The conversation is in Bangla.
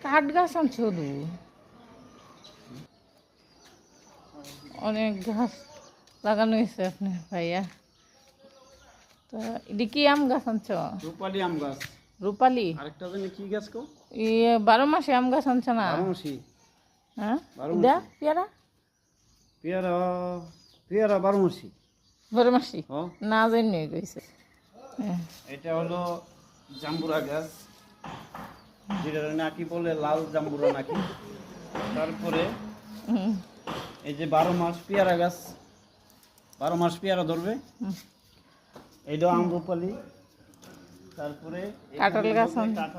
কাঠ গাছ আনছো শুধু, অনেক গাছ লাগানো হয়েছে আপনি ভাইয়া। তা এটা কি আম গাছ আনছ? রূপালী আম গাছ। রূপালী? আরেকটা জানি কি গাছ কো? 12 মাসে আম গাছ আনছ না? 12 মাসি। হ্যাঁ, 12 এটা মাসি। পেয়ারা পেয়ারা, পেয়ারা 12 মাসি। 12 মাসি হ্যাঁ, না জানি কইছে। এটা হলো জাম্বুরা গাছ, যেটা নাকি বলে লাল জাম্বুরা নাকি। তারপরে এই যে 12 মাস পেয়ারা গাছ, 12 মাস পেয়ারা ধরবে। এইটা আম রূপালী। তারপরে কাঁঠাল গাছ কাঁঠাল